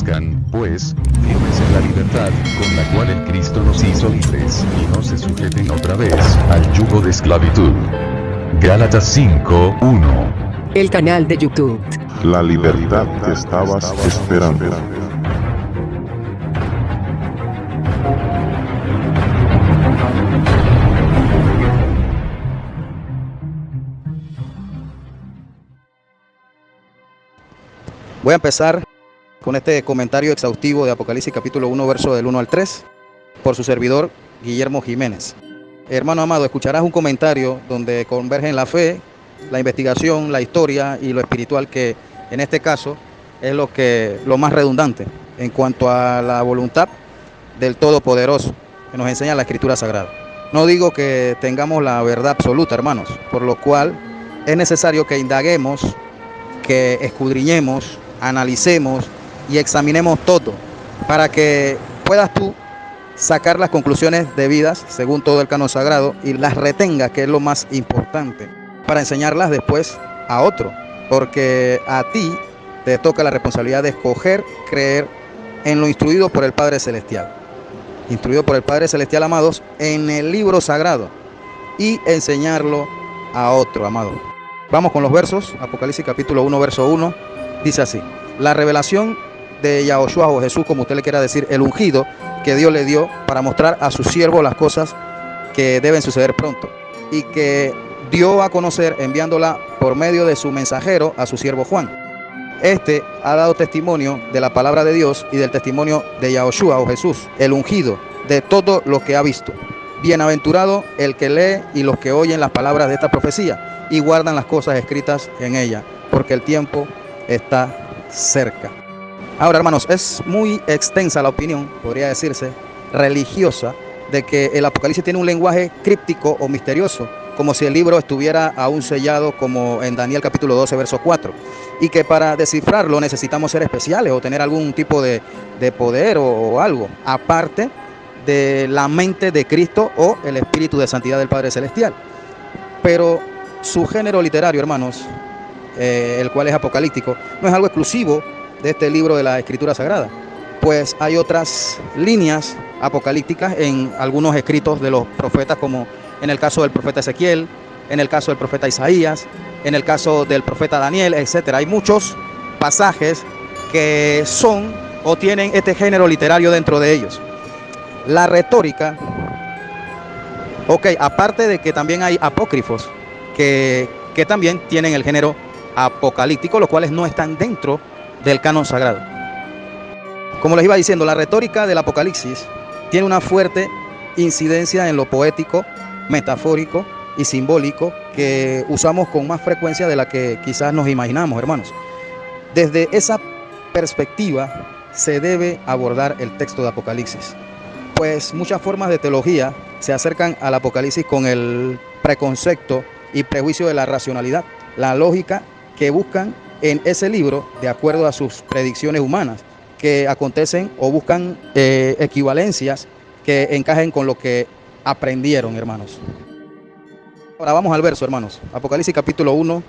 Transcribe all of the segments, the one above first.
permanezcan, pues, firmes en la libertad, con la cual el Cristo nos hizo libres, y no se sujeten otra vez al yugo de esclavitud. Gálatas 5:1. El canal de YouTube. La libertad que estabas esperando. Voy a empezar con este comentario exhaustivo de Apocalipsis capítulo 1, verso del 1 al 3, por su servidor Guillermo Jiménez. Hermano amado, escucharás un comentario donde convergen la fe, la investigación, la historia y lo espiritual, que en este caso es lo más redundante en cuanto a la voluntad del Todopoderoso que nos enseña la Escritura Sagrada. No digo que tengamos la verdad absoluta, hermanos, por lo cual es necesario que indaguemos, que escudriñemos, analicemos y examinemos todo para que puedas tú sacar las conclusiones debidas según todo el canon sagrado y las retengas, que es lo más importante, para enseñarlas después a otro, porque a ti te toca la responsabilidad de escoger creer en lo instruido por el Padre Celestial, amados, en el libro sagrado, y enseñarlo a otro, amado. Vamos con los versos. Apocalipsis capítulo 1, verso 1, dice así: la revelación de Yahoshua o Jesús, como usted le quiera decir, el ungido que Dios le dio para mostrar a su siervo las cosas que deben suceder pronto, y que dio a conocer enviándola por medio de su mensajero a su siervo Juan. Este ha dado testimonio de la palabra de Dios y del testimonio de Yahoshua o Jesús, el ungido, de todo lo que ha visto. Bienaventurado el que lee y los que oyen las palabras de esta profecía y guardan las cosas escritas en ella, porque el tiempo está cerca. Ahora, hermanos, es muy extensa la opinión, podría decirse, religiosa, de que el Apocalipsis tiene un lenguaje críptico o misterioso, como si el libro estuviera aún sellado, como en Daniel capítulo 12, verso 4, y que para descifrarlo necesitamos ser especiales o tener algún tipo de poder o algo, aparte de la mente de Cristo o el Espíritu de Santidad del Padre Celestial. Pero su género literario, hermanos, el cual es apocalíptico, no es algo exclusivo de este libro de la Escritura Sagrada, pues hay otras líneas apocalípticas en algunos escritos de los profetas, como en el caso del profeta Ezequiel, en el caso del profeta Isaías, en el caso del profeta Daniel, etc. Hay muchos pasajes que son o tienen este género literario dentro de ellos. La retórica, aparte de que también hay apócrifos que también tienen el género apocalíptico, los cuales no están dentro del canon sagrado. Como les iba diciendo, la retórica del Apocalipsis tiene una fuerte incidencia en lo poético, metafórico y simbólico, que usamos con más frecuencia de la que quizás nos imaginamos, hermanos. Desde esa perspectiva se debe abordar el texto de Apocalipsis, pues muchas formas de teología se acercan al Apocalipsis con el preconcepto y prejuicio de la racionalidad, la lógica que buscan en ese libro de acuerdo a sus predicciones humanas, que acontecen o buscan equivalencias que encajen con lo que aprendieron, hermanos. Ahora vamos al verso, hermanos. Apocalipsis capítulo 1,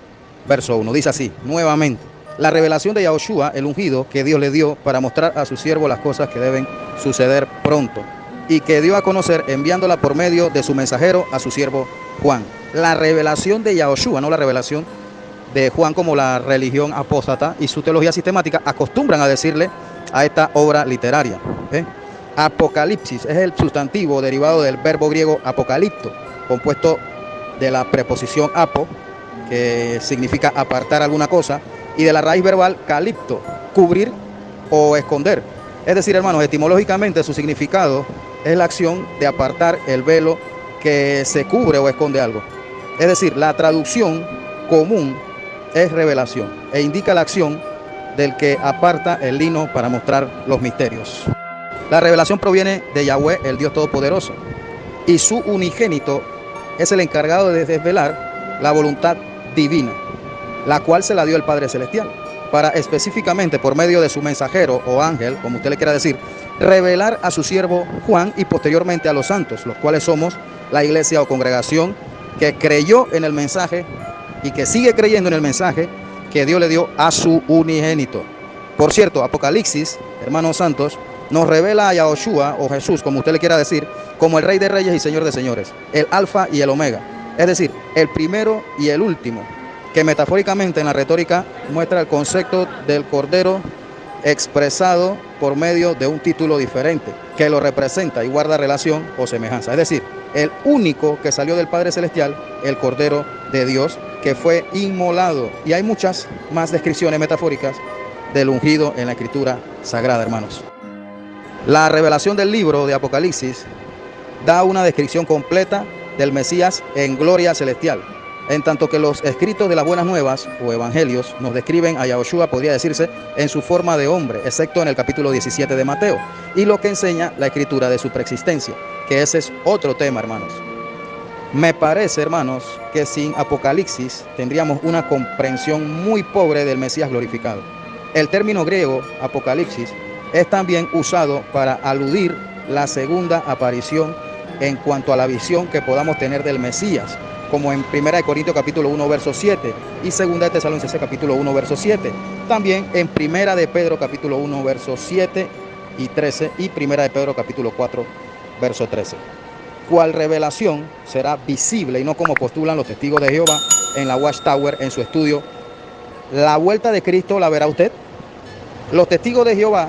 verso 1. Dice así, nuevamente: la revelación de Yahoshua, el ungido, que Dios le dio para mostrar a su siervo las cosas que deben suceder pronto, y que dio a conocer enviándola por medio de su mensajero a su siervo Juan. La revelación de Yahoshua, no la revelación de Juan, como la religión apóstata y su teología sistemática acostumbran a decirle a esta obra literaria. Apocalipsis es el sustantivo derivado del verbo griego apocalipto, compuesto de la preposición apo, que significa apartar alguna cosa, y de la raíz verbal calipto, cubrir o esconder. Es decir, hermanos, etimológicamente su significado es la acción de apartar el velo que se cubre o esconde algo. Es decir, la traducción común es revelación e indica la acción del que aparta el lino para mostrar los misterios. La revelación proviene de Yahweh, el Dios Todopoderoso, y su unigénito es el encargado de desvelar la voluntad divina, la cual se la dio el Padre Celestial, para específicamente por medio de su mensajero o ángel, como usted le quiera decir, revelar a su siervo Juan y posteriormente a los santos, los cuales somos la iglesia o congregación que creyó en el mensaje y que sigue creyendo en el mensaje que Dios le dio a su unigénito. Por cierto, Apocalipsis, hermanos santos, nos revela a Yahoshua, o Jesús, como usted le quiera decir, como el Rey de Reyes y Señor de Señores, el Alfa y el Omega, es decir, el primero y el último, que metafóricamente en la retórica muestra el concepto del Cordero expresado por medio de un título diferente, que lo representa y guarda relación o semejanza. Es decir, el único que salió del Padre Celestial, el Cordero de Dios, que fue inmolado. Y hay muchas más descripciones metafóricas del ungido en la Escritura Sagrada, hermanos. La revelación del libro de Apocalipsis da una descripción completa del Mesías en gloria celestial, en tanto que los escritos de las buenas nuevas o evangelios nos describen a Yahoshua, podría decirse, en su forma de hombre, excepto en el capítulo 17 de Mateo, y lo que enseña la escritura de su preexistencia, que ese es otro tema, hermanos. Me parece, hermanos, que sin Apocalipsis tendríamos una comprensión muy pobre del Mesías glorificado. El término griego, Apocalipsis, es también usado para aludir la segunda aparición en cuanto a la visión que podamos tener del Mesías, como en 1 Corintios capítulo 1 verso 7 y 2 Tesalonicenses capítulo 1 verso 7, también en 1 de Pedro capítulo 1 verso 7 y 13 y 1 de Pedro capítulo 4 verso 13. Cual revelación será visible y no como postulan los testigos de Jehová en la Watchtower en su estudio. ¿La vuelta de Cristo la verá usted? Los testigos de Jehová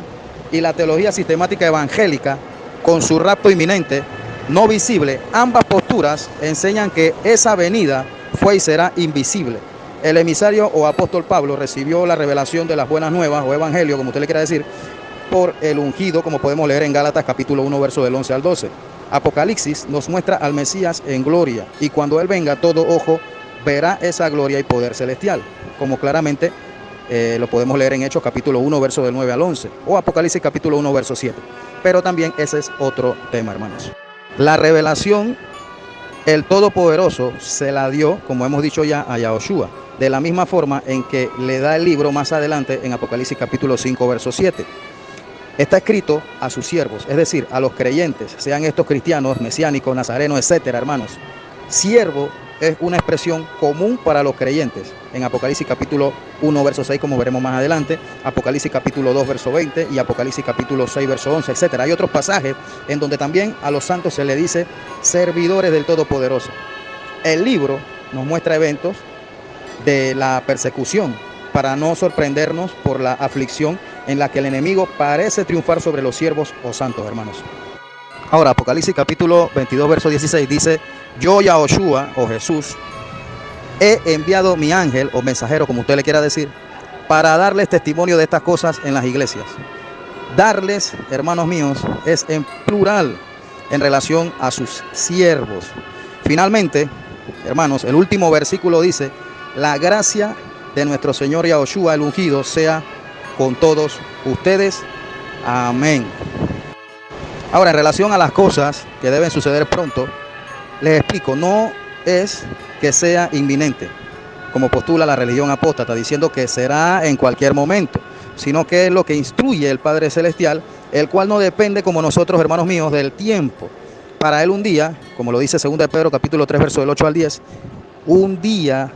y la teología sistemática evangélica, con su rapto inminente, no visible, ambas posturas enseñan que esa venida fue y será invisible. El emisario o apóstol Pablo recibió la revelación de las buenas nuevas o evangelio, como usted le quiera decir, por el ungido, como podemos leer en Gálatas capítulo 1 verso del 11 al 12. Apocalipsis nos muestra al Mesías en gloria, y cuando Él venga todo ojo verá esa gloria y poder celestial, como claramente lo podemos leer en Hechos capítulo 1 verso del 9 al 11 o Apocalipsis capítulo 1 verso 7. Pero también ese es otro tema, hermanos. La revelación, el Todopoderoso se la dio, como hemos dicho ya, a Yahoshua, de la misma forma en que le da el libro más adelante en Apocalipsis capítulo 5 verso 7. Está escrito a sus siervos, es decir, a los creyentes, sean estos cristianos, mesiánicos, nazarenos, etcétera, hermanos. Siervo es una expresión común para los creyentes. En Apocalipsis capítulo 1 verso 6, como veremos más adelante, Apocalipsis capítulo 2 verso 20 y Apocalipsis capítulo 6 verso 11, etcétera. Hay otros pasajes en donde también a los santos se le dice servidores del Todopoderoso. El libro nos muestra eventos de la persecución para no sorprendernos por la aflicción en la que el enemigo parece triunfar sobre los siervos o santos, hermanos. Ahora, Apocalipsis capítulo 22 verso 16 dice: yo, Yahoshua o Jesús, he enviado mi ángel o mensajero, como usted le quiera decir, para darles testimonio de estas cosas en las iglesias. Darles, hermanos míos, es en plural en relación a sus siervos. Finalmente, hermanos, el último versículo dice: la gracia de nuestro Señor Yahoshua el ungido sea con todos ustedes. Amén. Ahora, en relación a las cosas que deben suceder pronto, les explico, no es que sea inminente, como postula la religión apóstata, diciendo que será en cualquier momento, sino que es lo que instruye el Padre Celestial, el cual no depende como nosotros, hermanos míos, del tiempo. Para Él un día, como lo dice 2 de Pedro capítulo 3, verso del 8 al 10, un día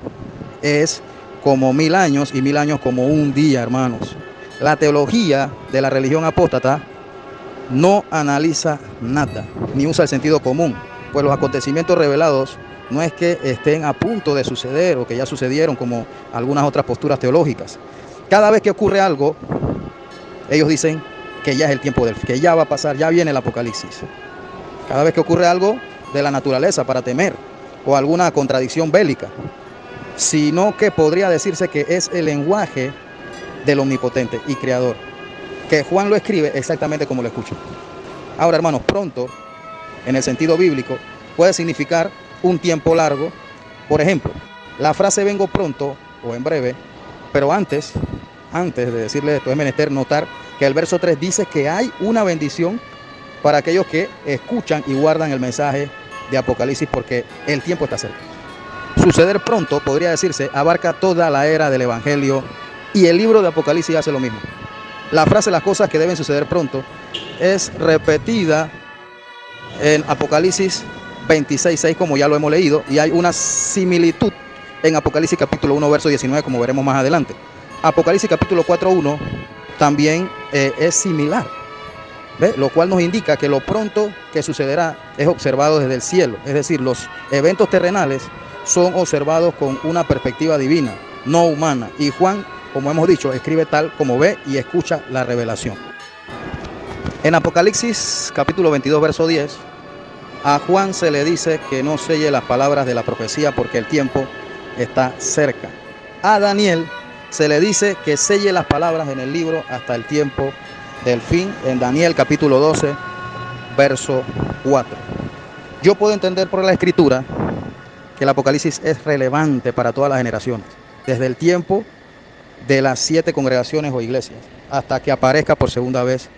es como 1000 años y 1000 años como un día, hermanos. La teología de la religión apóstata no analiza nada, ni usa el sentido común, pues los acontecimientos revelados no es que estén a punto de suceder o que ya sucedieron, como algunas otras posturas teológicas. Cada vez que ocurre algo, ellos dicen que ya es el tiempo que ya va a pasar, ya viene el Apocalipsis. Cada vez que ocurre algo de la naturaleza para temer o alguna contradicción bélica, sino que podría decirse que es el lenguaje del Omnipotente y Creador, que Juan lo escribe exactamente como lo escucha. Ahora, hermanos, pronto, en el sentido bíblico, puede significar un tiempo largo. Por ejemplo, la frase vengo pronto o en breve, pero antes de decirle esto, es menester notar que el verso 3 dice que hay una bendición para aquellos que escuchan y guardan el mensaje de Apocalipsis, porque el tiempo está cerca. Suceder pronto, podría decirse, abarca toda la era del Evangelio, y el libro de Apocalipsis hace lo mismo. La frase las cosas que deben suceder pronto es repetida en Apocalipsis 26:6, como ya lo hemos leído, y hay una similitud en Apocalipsis capítulo 1 verso 19, como veremos más adelante. Apocalipsis capítulo 4:1 también es similar, ¿ve? Lo cual nos indica que lo pronto que sucederá es observado desde el cielo, es decir, los eventos terrenales son observados con una perspectiva divina, no humana, y Juan, como hemos dicho, escribe tal como ve y escucha la revelación. En Apocalipsis capítulo 22 verso 10, a Juan se le dice que no selle las palabras de la profecía porque el tiempo está cerca. A Daniel se le dice que selle las palabras en el libro hasta el tiempo del fin, en Daniel capítulo 12 verso 4. Yo puedo entender por la escritura que el Apocalipsis es relevante para todas las generaciones, desde el tiempo de las 7 congregaciones o iglesias hasta que aparezca por segunda vez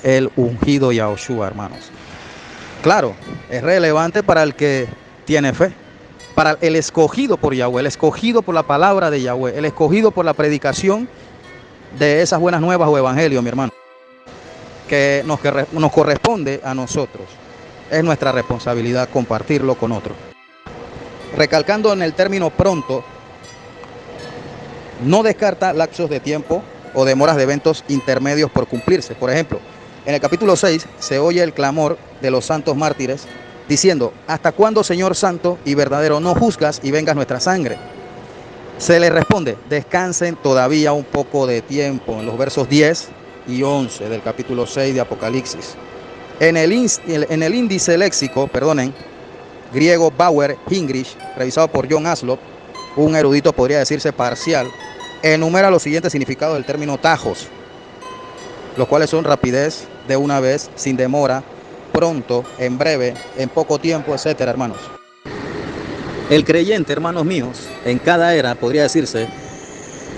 el ungido Yahushua, hermanos. Claro, es relevante para el que tiene fe, para el escogido por Yahweh, el escogido por la palabra de Yahweh, el escogido por la predicación de esas buenas nuevas o evangelios, mi hermano, que nos corresponde a nosotros. Es nuestra responsabilidad compartirlo con otros. Recalcando en el término pronto, no descarta lapsos de tiempo o demoras de eventos intermedios por cumplirse. Por ejemplo, en el capítulo 6 se oye el clamor de los santos mártires diciendo: ¿hasta cuándo, Señor santo y verdadero, no juzgas y vengas nuestra sangre? Se le responde: descansen todavía un poco de tiempo, en los versos 10 y 11 del capítulo 6 de Apocalipsis. En el índice léxico, griego Bauer Hingrich, revisado por John Aslop, un erudito podría decirse parcial, enumera los siguientes significados del término tajos, los cuales son rapidez, de una vez, sin demora, pronto, en breve, en poco tiempo, etcétera, hermanos. El creyente, hermanos míos, en cada era, podría decirse,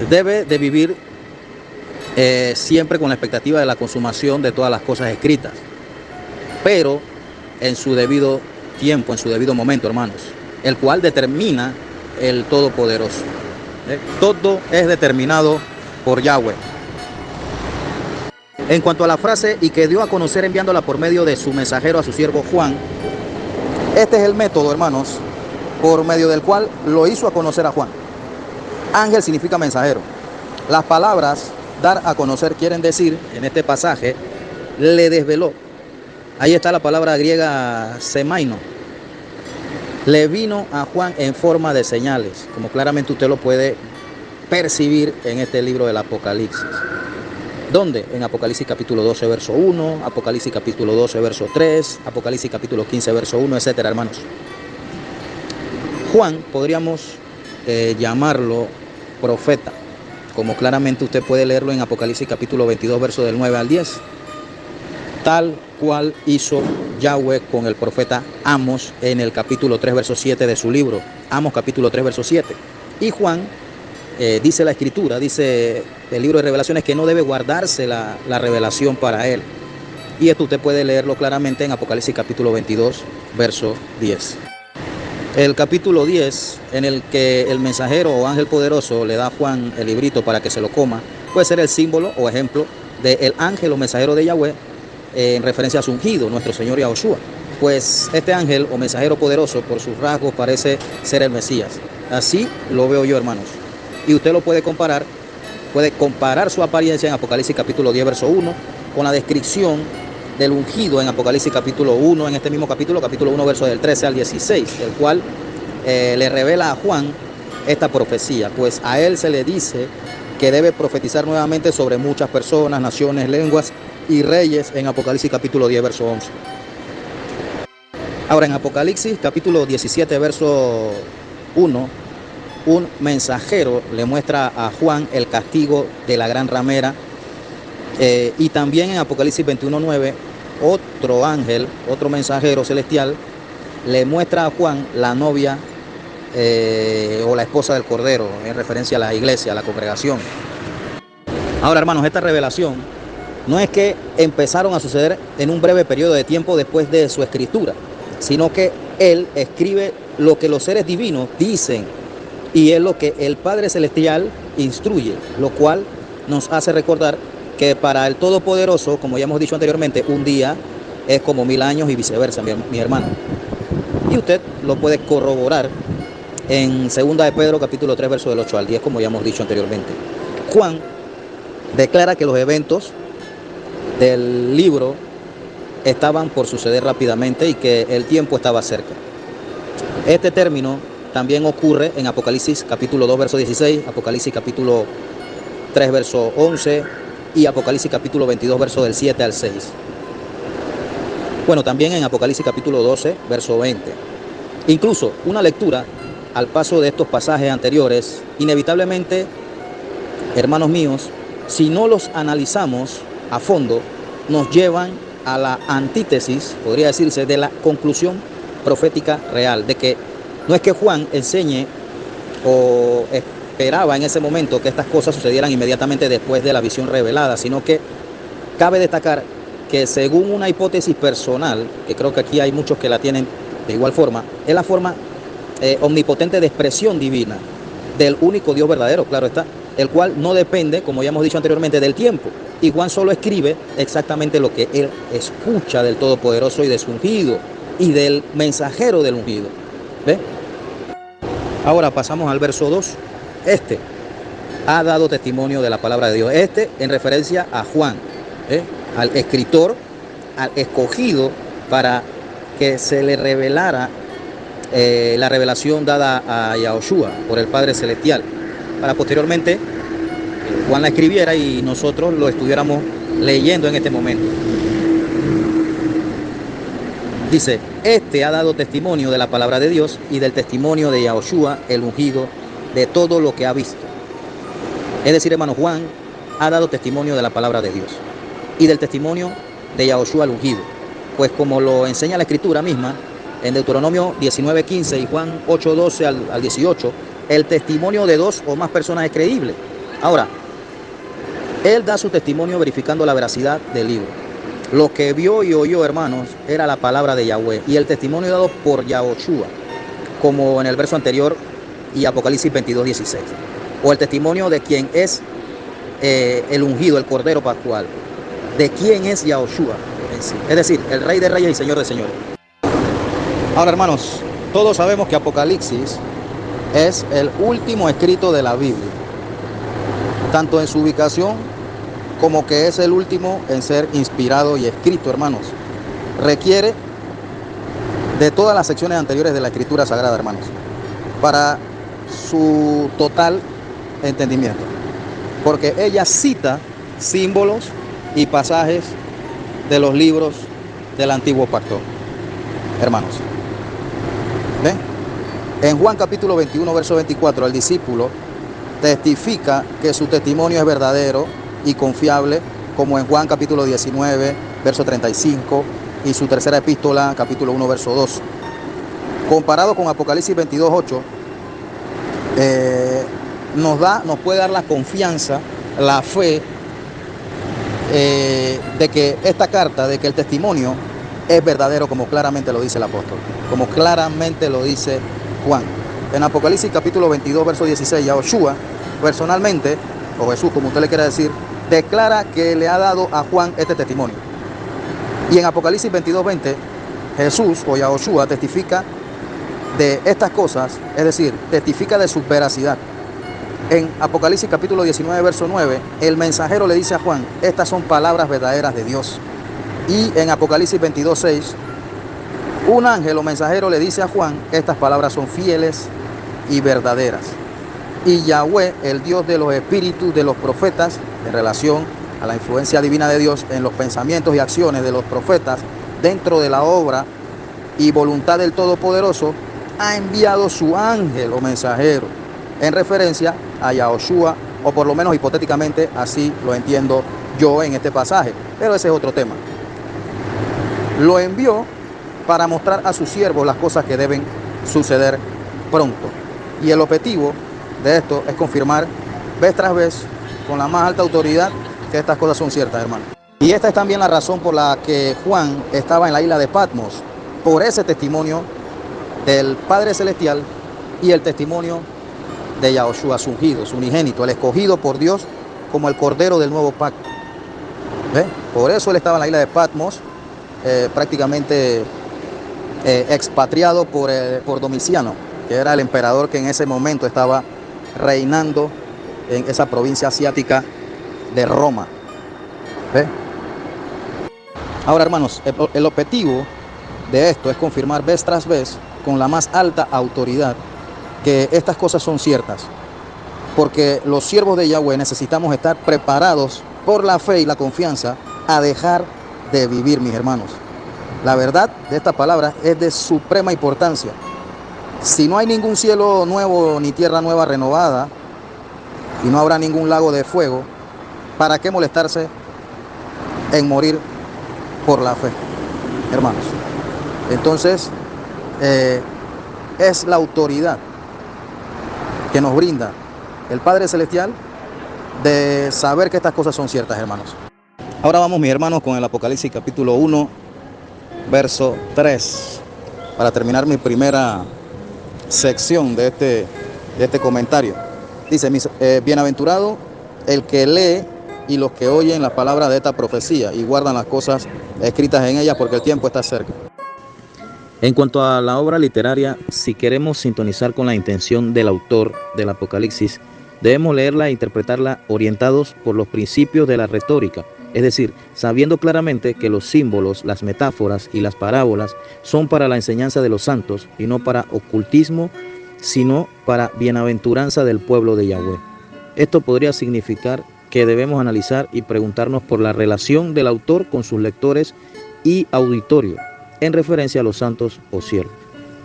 debe de vivir siempre con la expectativa de la consumación de todas las cosas escritas, pero en su debido tiempo, en su debido momento, hermanos, el cual determina el Todopoderoso. Todo es determinado por Yahweh. En cuanto a la frase "y que dio a conocer enviándola por medio de su mensajero a su siervo Juan", este es el método, hermanos, por medio del cual lo hizo a conocer a Juan. Ángel significa mensajero. Las palabras dar a conocer quieren decir, en este pasaje, le desveló. Ahí está la palabra griega semaino. Le vino a Juan en forma de señales, como claramente usted lo puede percibir en este libro del Apocalipsis. ¿Dónde? En Apocalipsis capítulo 12, verso 1, Apocalipsis capítulo 12, verso 3, Apocalipsis capítulo 15, verso 1, etcétera, hermanos. Juan, podríamos llamarlo profeta, como claramente usted puede leerlo en Apocalipsis capítulo 22, verso del 9 al 10, tal cual hizo Yahweh con el profeta Amos en el capítulo 3, verso 7 de su libro, Amos capítulo 3, verso 7. Y Juan, dice la escritura, dice el libro de Revelaciones, que no debe guardarse la revelación para él. Y esto usted puede leerlo claramente en Apocalipsis capítulo 22, verso 10. El capítulo 10, en el que el mensajero o ángel poderoso le da a Juan el librito para que se lo coma, puede ser el símbolo o ejemplo del ángel o mensajero de Yahweh, en referencia a su ungido, nuestro Señor Yahushua. Pues este ángel o mensajero poderoso, por sus rasgos, parece ser el Mesías. Así lo veo yo, hermanos. Y usted lo puede comparar su apariencia en Apocalipsis capítulo 10, verso 1, con la descripción del ungido en Apocalipsis capítulo 1, en este mismo capítulo 1, verso del 13 al 16, el cual le revela a Juan esta profecía, pues a él se le dice que debe profetizar nuevamente sobre muchas personas, naciones, lenguas y reyes en Apocalipsis capítulo 10, verso 11. Ahora, en Apocalipsis capítulo 17, verso 1, un mensajero le muestra a Juan el castigo de la gran ramera, y también en Apocalipsis 21:9 otro ángel, otro mensajero celestial, le muestra a Juan la novia o la esposa del Cordero, en referencia a la iglesia, a la congregación. Ahora, hermanos, esta revelación no es que empezaron a suceder en un breve periodo de tiempo después de su escritura, sino que él escribe lo que los seres divinos dicen y es lo que el Padre Celestial instruye, lo cual nos hace recordar que para el Todopoderoso, como ya hemos dicho anteriormente, un día es como 1000 años y viceversa, mi hermano. Y usted lo puede corroborar en 2 de Pedro capítulo 3, verso del 8 al 10, como ya hemos dicho anteriormente. Juan declara que los eventos del libro estaban por suceder rápidamente y que el tiempo estaba cerca. Este término también ocurre en Apocalipsis capítulo 2, verso 16, Apocalipsis capítulo 3, verso 11 y Apocalipsis capítulo 22, verso del 7 al 6. Bueno, también en Apocalipsis capítulo 12, verso 20. Incluso una lectura al paso de estos pasajes anteriores, inevitablemente, hermanos míos, si no los analizamos a fondo, nos llevan a la antítesis, podría decirse, de la conclusión profética real, de que no es que Juan enseñe o esperaba en ese momento que estas cosas sucedieran inmediatamente después de la visión revelada, sino que cabe destacar que según una hipótesis personal, que creo que aquí hay muchos que la tienen de igual forma, es la forma omnipotente de expresión divina del único Dios verdadero, claro está, el cual no depende, como ya hemos dicho anteriormente, del tiempo. Y Juan solo escribe exactamente lo que él escucha del Todopoderoso y de su ungido y del mensajero del ungido. ¿Ve? Ahora pasamos al verso 2. Este ha dado testimonio de la palabra de Dios. Este en referencia a Juan, al escritor, al escogido para que se le revelara la revelación dada a Yahoshua por el Padre Celestial, para posteriormente Juan la escribiera y nosotros lo estuviéramos leyendo en este momento. Dice, este ha dado testimonio de la palabra de Dios y del testimonio de Yahoshua, el ungido, de todo lo que ha visto. Es decir, hermano, Juan ha dado testimonio de la palabra de Dios y del testimonio de Yahoshua, el ungido. Pues como lo enseña la Escritura misma, en Deuteronomio 19:15 y Juan 8:12 al 18, el testimonio de dos o más personas es creíble. Ahora, él da su testimonio verificando la veracidad del libro. Lo que vio y oyó, hermanos, era la palabra de Yahweh y el testimonio dado por Yahoshua, como en el verso anterior y Apocalipsis 22:16. O el testimonio de quien es el ungido, el Cordero Pascual. De quién es Yahoshua, es decir, el Rey de Reyes y Señor de Señores. Ahora, hermanos, todos sabemos que Apocalipsis es el último escrito de la Biblia, tanto en su ubicación como que es el último en ser inspirado y escrito, hermanos. Requiere de todas las secciones anteriores de la Escritura Sagrada, hermanos, para su total entendimiento, porque ella cita símbolos y pasajes de los libros del Antiguo Pacto, hermanos. ¿Ven? En Juan capítulo 21, verso 24, el discípulo testifica que su testimonio es verdadero y confiable, como en Juan capítulo 19, verso 35, y su tercera epístola, capítulo 1, verso 2. Comparado con Apocalipsis 22, 8, nos puede dar la confianza, la fe, de que esta carta, de que el testimonio es verdadero, como claramente lo dice el apóstol, como claramente lo dice Juan. En Apocalipsis capítulo 22, verso 16, Yahoshua personalmente, o Jesús, como usted le quiera decir, declara que le ha dado a Juan este testimonio. Y en Apocalipsis 22, 20, Jesús o Yahoshua testifica de estas cosas, es decir, testifica de su veracidad. En Apocalipsis capítulo 19, verso 9, el mensajero le dice a Juan, estas son palabras verdaderas de Dios. Y en Apocalipsis 22, 6, un ángel o mensajero le dice a Juan, estas palabras son fieles y verdaderas. Y Yahweh, el Dios de los espíritus de los profetas, en relación a la influencia divina de Dios en los pensamientos y acciones de los profetas dentro de la obra y voluntad del Todopoderoso, ha enviado su ángel o mensajero, en referencia a Yahoshua, o por lo menos hipotéticamente así lo entiendo yo en este pasaje, pero ese es otro tema. Lo envió para mostrar a sus siervos las cosas que deben suceder pronto. Y el objetivo de esto es confirmar vez tras vez, con la más alta autoridad, que estas cosas son ciertas, hermano. Y esta es también la razón por la que Juan estaba en la isla de Patmos, por ese testimonio del Padre Celestial y el testimonio de Yahoshua, su ungido, su unigénito, el escogido por Dios como el Cordero del nuevo pacto. ¿Ve? Por eso él estaba en la isla de Patmos, prácticamente expatriado por Domiciano, que era el emperador que en ese momento estaba reinando en esa provincia asiática de Roma. ¿Ve? Ahora, hermanos, el objetivo de esto es confirmar vez tras vez con la más alta autoridad que estas cosas son ciertas, porque los siervos de Yahweh necesitamos estar preparados por la fe y la confianza a dejar de vivir, mis hermanos. La verdad de esta palabra es de suprema importancia. Si no hay ningún cielo nuevo ni tierra nueva renovada y no habrá ningún lago de fuego, ¿para qué molestarse en morir por la fe, hermanos? Entonces, es la autoridad que nos brinda el Padre Celestial de saber que estas cosas son ciertas, hermanos. Ahora vamos, mis hermanos, con el Apocalipsis capítulo 1, verso 3, para terminar mi primera sección de este comentario. Dice, bienaventurado el que lee y los que oyen las palabras de esta profecía y guardan las cosas escritas en ella, porque el tiempo está cerca. En cuanto a la obra literaria, si queremos sintonizar con la intención del autor del Apocalipsis, debemos leerla e interpretarla orientados por los principios de la retórica, es decir, sabiendo claramente que los símbolos, las metáforas y las parábolas son para la enseñanza de los santos y no para ocultismo, sino para bienaventuranza del pueblo de Yahweh. Esto podría significar que debemos analizar y preguntarnos por la relación del autor con sus lectores y auditorio, en referencia a los santos o siervos.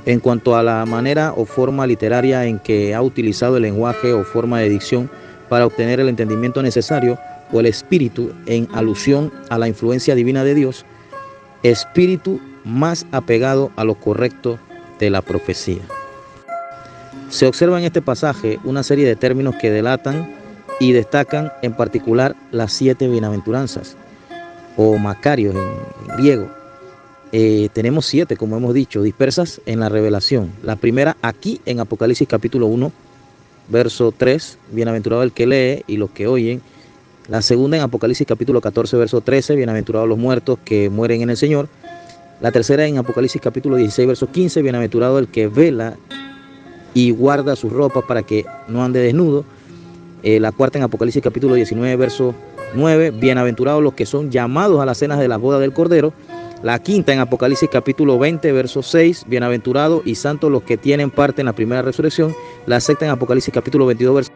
En cuanto a la manera o forma literaria en que ha utilizado el lenguaje o forma de dicción para obtener el entendimiento necesario, o el espíritu en alusión a la influencia divina de Dios, espíritu más apegado a lo correcto de la profecía. Se observa en este pasaje una serie de términos que delatan y destacan en particular las 7 bienaventuranzas, o macarios en griego. Tenemos 7, como hemos dicho, dispersas en la revelación. La primera aquí en Apocalipsis capítulo 1, verso 3, bienaventurado el que lee y los que oyen. La segunda en Apocalipsis capítulo 14, verso 13, bienaventurados los muertos que mueren en el Señor. La tercera en Apocalipsis capítulo 16, verso 15, bienaventurado el que vela y guarda sus ropas para que no ande desnudo. La cuarta en Apocalipsis capítulo 19, verso 9, bienaventurados los que son llamados a las cenas de la boda del Cordero. La quinta en Apocalipsis capítulo 20, verso 6, bienaventurados y santos los que tienen parte en la primera resurrección. La sexta en Apocalipsis capítulo 22, verso...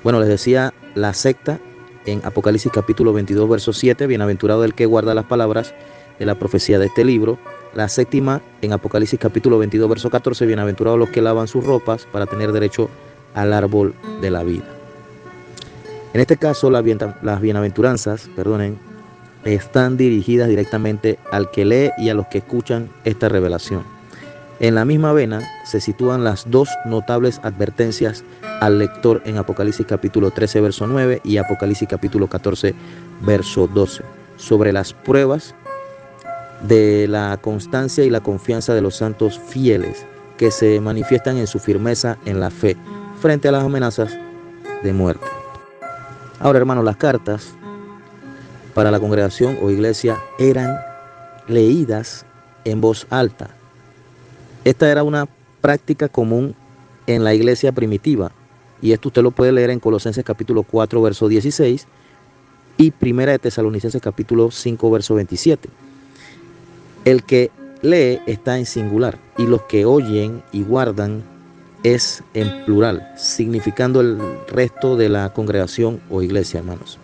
Bueno, les decía la sexta en Apocalipsis capítulo 22, verso 7, bienaventurado el que guarda las palabras de la profecía de este libro. La séptima en Apocalipsis capítulo 22, verso 14, bienaventurados los que lavan sus ropas para tener derecho al árbol de la vida. En este caso, las bienaventuranzas, están dirigidas directamente al que lee y a los que escuchan esta revelación. En la misma vena se sitúan las dos notables advertencias al lector en Apocalipsis capítulo 13, verso 9 y Apocalipsis capítulo 14, verso 12, sobre las pruebas de la constancia y la confianza de los santos fieles que se manifiestan en su firmeza en la fe frente a las amenazas de muerte. Ahora, hermanos, las cartas para la congregación o iglesia eran leídas en voz alta. Esta era una práctica común en la iglesia primitiva, y esto usted lo puede leer en Colosenses capítulo 4, verso 16 y Primera de Tesalonicenses capítulo 5, verso 27. El que lee está en singular y los que oyen y guardan es en plural, significando el resto de la congregación o iglesia, hermanos.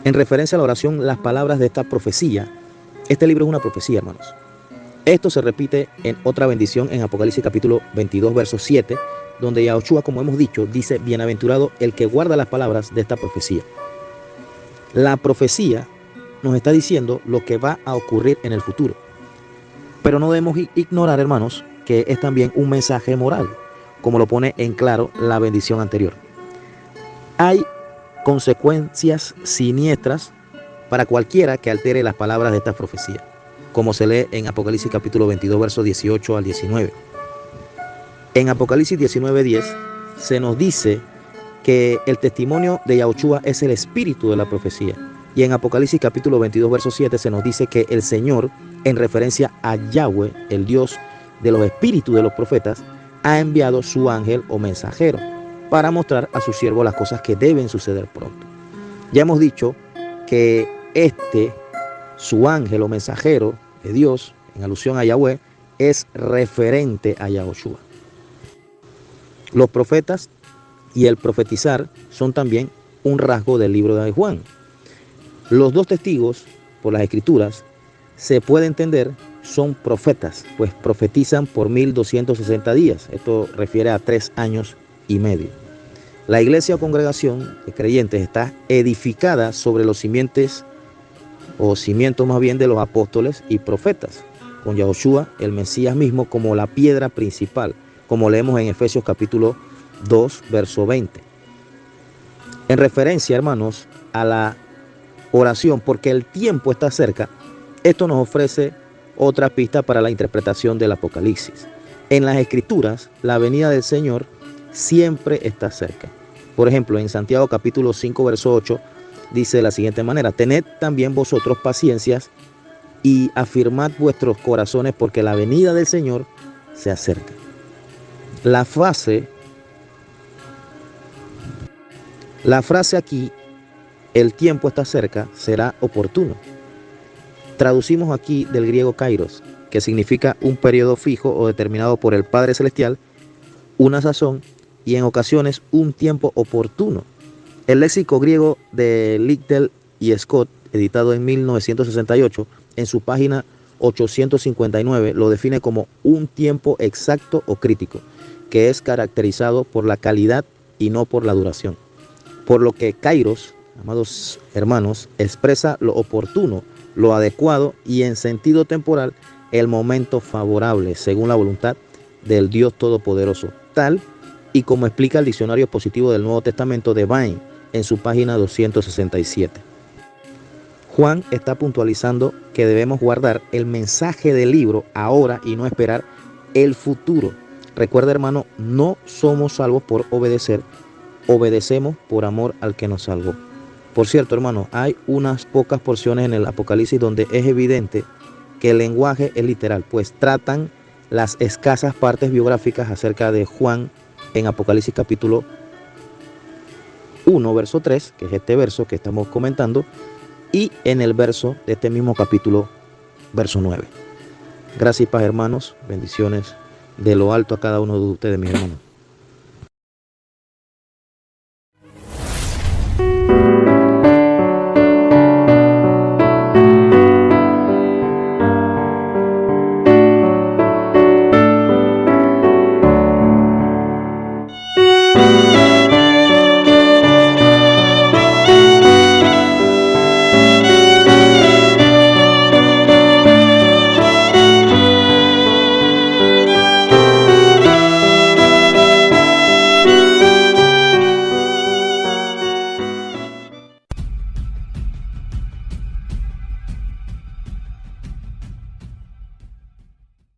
En referencia a la oración, las palabras de esta profecía, este libro es una profecía, hermanos. Esto se repite en otra bendición en Apocalipsis capítulo 22, verso 7, donde Yahushua, como hemos dicho, dice, bienaventurado el que guarda las palabras de esta profecía. La profecía nos está diciendo lo que va a ocurrir en el futuro. Pero no debemos ignorar, hermanos, que es también un mensaje moral, como lo pone en claro la bendición anterior. Hay consecuencias siniestras para cualquiera que altere las palabras de esta profecía, como se lee en Apocalipsis capítulo 22, versos 18 al 19. En Apocalipsis 19, 10 se nos dice que el testimonio de Yahushua es el espíritu de la profecía. Y en Apocalipsis capítulo 22, verso 7 se nos dice que el Señor, en referencia a Yahweh, el Dios de los espíritus de los profetas, ha enviado su ángel o mensajero. para mostrar a su siervo las cosas que deben suceder pronto. Ya hemos dicho que su ángel o mensajero de Dios, en alusión a Yahweh, es referente a Yahoshua. Los profetas y el profetizar son también un rasgo del libro de Juan. Los dos testigos, por las escrituras, se puede entender, son profetas, pues profetizan por 1260 días. Esto refiere a 3 años y medio. La iglesia o congregación de creyentes está edificada sobre los cimientos más bien de los apóstoles y profetas, con Yahoshua, el Mesías mismo, como la piedra principal, como leemos en Efesios capítulo 2, verso 20. En referencia, hermanos, a la oración, porque el tiempo está cerca, esto nos ofrece otra pista para la interpretación del Apocalipsis. En las Escrituras, la venida del Señor siempre está cerca. Por ejemplo, en Santiago capítulo 5, verso 8, dice de la siguiente manera: tened también vosotros paciencias y afirmad vuestros corazones, porque la venida del Señor se acerca. La frase aquí, el tiempo está cerca, será oportuno. Traducimos aquí del griego kairos, que significa un periodo fijo o determinado por el Padre Celestial, una sazón y en ocasiones un tiempo oportuno. El léxico griego de Liddell y Scott, editado en 1968, en su página 859, lo define como un tiempo exacto o crítico, que es caracterizado por la calidad y no por la duración. Por lo que kairos, amados hermanos, expresa lo oportuno, lo adecuado y en sentido temporal el momento favorable según la voluntad del Dios Todopoderoso, tal y como explica el diccionario positivo del Nuevo Testamento de Vine en su página 267. Juan está puntualizando que debemos guardar el mensaje del libro ahora y no esperar el futuro. Recuerda, hermano, no somos salvos por obedecer, obedecemos por amor al que nos salvó. Por cierto, hermano, hay unas pocas porciones en el Apocalipsis donde es evidente que el lenguaje es literal, pues tratan las escasas partes biográficas acerca de Juan en Apocalipsis capítulo 1, verso 3, que es este verso que estamos comentando, y en el verso de este mismo capítulo, verso 9. Gracias y paz, hermanos, bendiciones de lo alto a cada uno de ustedes, mis hermanos.